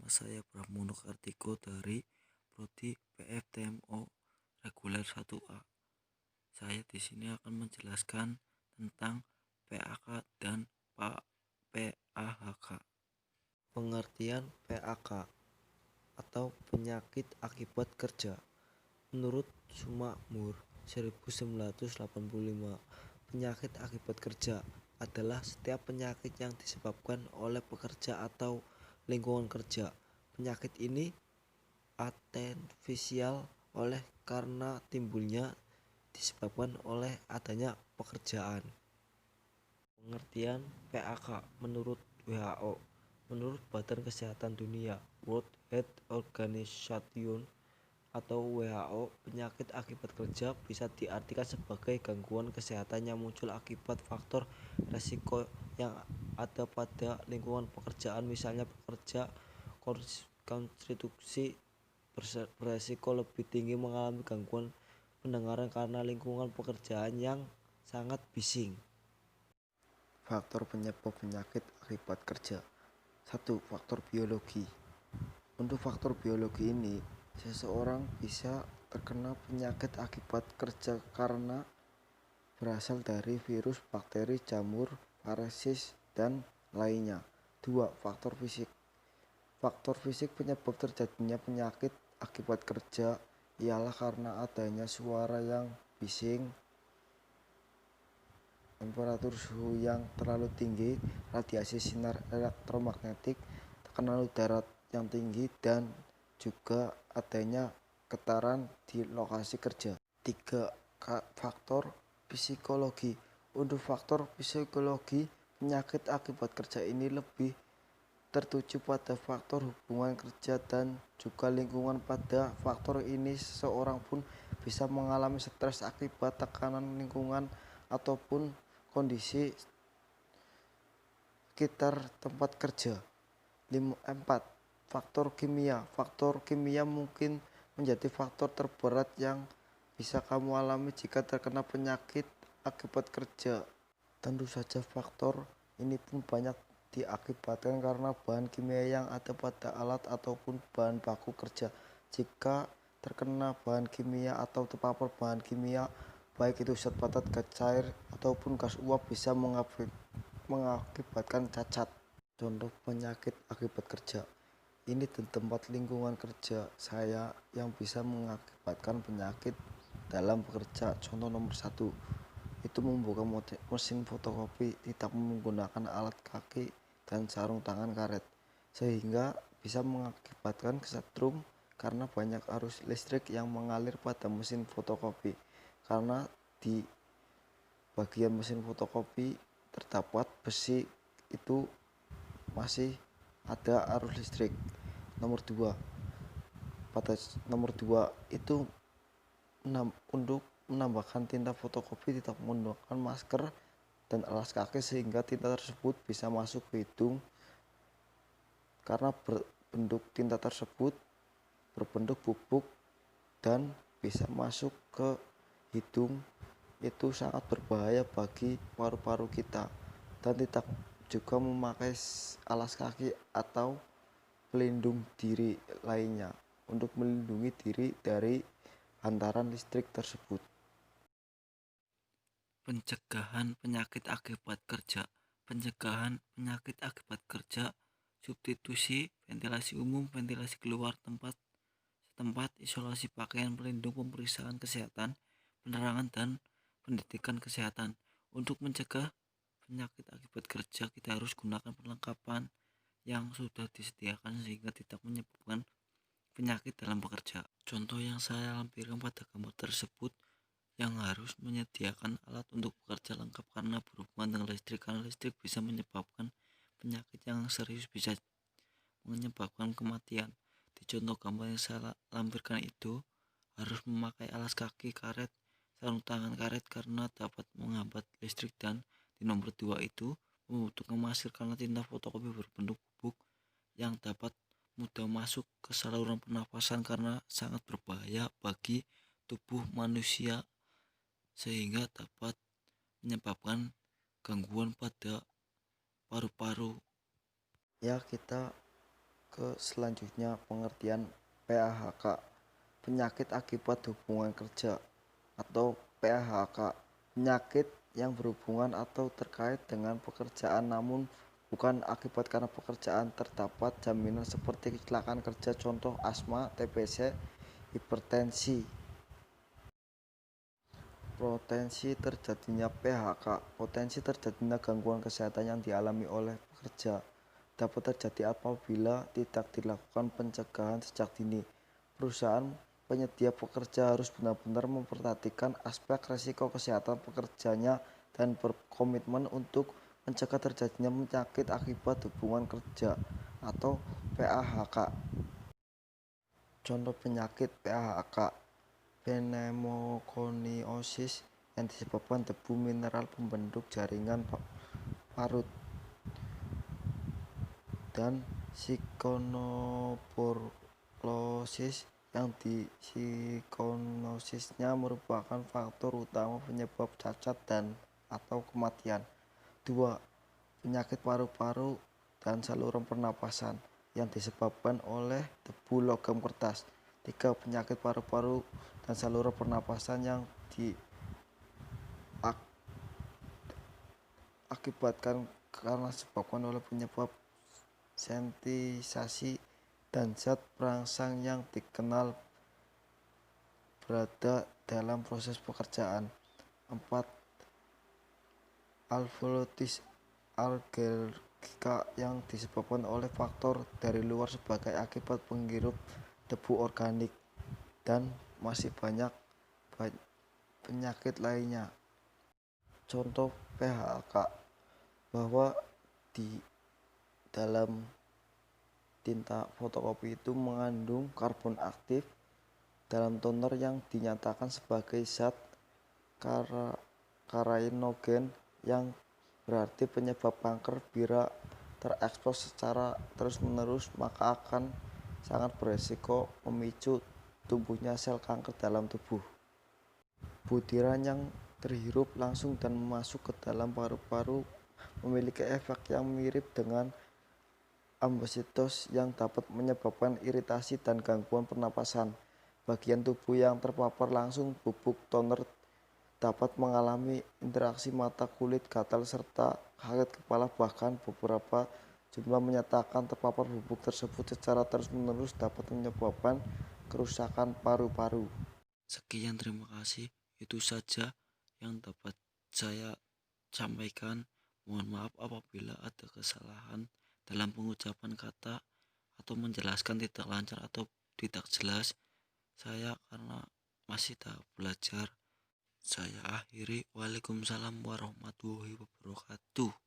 Nama saya Pramono Kartiko dari Prodi PFTMO Reguler 1A. Saya di sini akan menjelaskan tentang PAK dan PAHK. Pengertian PAK atau penyakit akibat kerja. Menurut Sumakmur 1985, penyakit akibat kerja adalah setiap penyakit yang disebabkan oleh pekerja atau lingkungan kerja. Penyakit ini atenfisial oleh karena timbulnya disebabkan oleh adanya pekerjaan. Pengertian PAK menurut WHO. Menurut Badan Kesehatan Dunia World Health Organization atau WHO, penyakit akibat kerja bisa diartikan sebagai gangguan kesehatan yang muncul akibat faktor resiko yang ada pada lingkungan pekerjaan, misalnya pekerja konstruksi beresiko lebih tinggi mengalami gangguan pendengaran karena lingkungan pekerjaan yang sangat bising. Faktor penyebab penyakit akibat kerja. 1. Faktor biologi. Untuk faktor biologi ini, seseorang bisa terkena penyakit akibat kerja karena berasal dari virus, bakteri, jamur, parasit, dan lainnya. 2. Faktor fisik. Faktor fisik penyebab terjadinya penyakit akibat kerja ialah karena adanya suara yang bising, temperatur suhu yang terlalu tinggi, radiasi sinar elektromagnetik, tekanan udara yang tinggi, dan juga adanya getaran di lokasi kerja. 3. Faktor psikologi. Untuk faktor psikologi, penyakit akibat kerja ini lebih tertuju pada faktor hubungan kerja dan juga lingkungan. Pada faktor ini, seseorang pun bisa mengalami stres akibat tekanan lingkungan ataupun kondisi sekitar tempat kerja. 4. Faktor kimia. Faktor kimia mungkin menjadi faktor terberat yang bisa kamu alami jika terkena penyakit akibat kerja. Tentu saja faktor ini pun banyak diakibatkan karena bahan kimia yang ada pada alat ataupun bahan baku kerja. Jika terkena bahan kimia atau terpapar bahan kimia, baik itu zat padat, gas cair, ataupun gas uap, bisa mengakibatkan cacat. Contoh penyakit akibat kerja. Ini di tempat lingkungan kerja saya yang bisa mengakibatkan penyakit dalam bekerja. Contoh nomor 1, itu membuka mesin fotokopi tidak menggunakan alat kaki dan sarung tangan karet, sehingga bisa mengakibatkan kesetrum karena banyak arus listrik yang mengalir pada mesin fotokopi. Karena di bagian mesin fotokopi terdapat besi, itu masih ada arus listrik. Nomor 2, itu untuk menambahkan tinta fotokopi tidak menggunakan masker dan alas kaki, sehingga tinta tersebut bisa masuk ke hidung. Karena bentuk tinta tersebut berbentuk bubuk dan bisa masuk ke hidung, itu sangat berbahaya bagi paru-paru kita. Dan tidak juga memakai alas kaki atau pelindung diri lainnya untuk melindungi diri dari hantaran listrik tersebut. Pencegahan penyakit akibat kerja. Pencegahan penyakit akibat kerja, substitusi ventilasi umum, ventilasi keluar tempat setempat, isolasi pakaian pelindung, pemeriksaan kesehatan, penerangan, dan pendidikan kesehatan. Untuk mencegah penyakit akibat kerja, kita harus gunakan perlengkapan yang sudah disediakan sehingga tidak menyebabkan penyakit dalam bekerja. Contoh yang saya lampirkan pada gambar tersebut, yang harus menyediakan alat untuk bekerja lengkap karena berhubungan dengan listrik, karena listrik bisa menyebabkan penyakit yang serius, bisa menyebabkan kematian. Di contoh gambar yang saya lampirkan itu harus memakai alas kaki karet, sarung tangan karet karena dapat menghambat listrik, dan di nomor 2 itu membutuhkan masker karena tinta fotokopi berbentuk bubuk yang dapat mudah masuk ke saluran pernapasan karena sangat berbahaya bagi tubuh manusia sehingga dapat menyebabkan gangguan pada paru-paru. Ya, kita ke selanjutnya pengertian PHK, penyakit akibat hubungan kerja, atau PHK, penyakit yang berhubungan atau terkait dengan pekerjaan namun bukan akibat karena pekerjaan. Terdapat jaminan seperti kecelakaan kerja, contoh asma, TBC, hipertensi. Potensi terjadinya PHK, potensi terjadinya gangguan kesehatan yang dialami oleh pekerja dapat terjadi apabila tidak dilakukan pencegahan sejak dini. Perusahaan penyedia pekerja harus benar-benar memperhatikan aspek risiko kesehatan pekerjanya dan berkomitmen untuk mencegah terjadinya penyakit akibat hubungan kerja atau PHK. Contoh penyakit PHK: pneumokoniosis yang disebabkan debu mineral pembentuk jaringan parut, dan sikonoborlosis yang sikonosisnya merupakan faktor utama penyebab cacat dan atau kematian. 2. Penyakit paru-paru dan saluran pernapasan yang disebabkan oleh debu logam kertas. 3. Penyakit paru-paru dan saluran pernapasan yang diakibatkan karena disebabkan oleh penyebab sentisasi dan zat perangsang yang dikenal berada dalam proses pekerjaan. 4. Alveolitis alergika yang disebabkan oleh faktor dari luar sebagai akibat penghirup debu organik. Dan masih banyak penyakit lainnya. Contoh PHK, bahwa di dalam tinta fotokopi itu mengandung karbon aktif dalam toner yang dinyatakan sebagai zat karinogen, yang berarti penyebab kanker. Bila terekspos secara terus-menerus maka akan sangat beresiko memicu tumbuhnya sel kanker dalam tubuh. Butiran yang terhirup langsung dan masuk ke dalam paru-paru memiliki efek yang mirip dengan ambesitos yang dapat menyebabkan iritasi dan gangguan pernapasan. Bagian tubuh yang terpapar langsung bubuk toner dapat mengalami interaksi mata, kulit, gatal, serta sakit kepala. Bahkan beberapa jumlah menyatakan terpapar bubuk tersebut secara terus-menerus dapat menyebabkan kerusakan paru-paru. Sekian, terima kasih. Itu saja yang dapat saya sampaikan. Mohon maaf apabila ada kesalahan dalam pengucapan kata atau menjelaskan tidak lancar atau tidak jelas. Saya karena masih tahap belajar. Saya akhiri. Waalaikumsalam warahmatullahi wabarakatuh.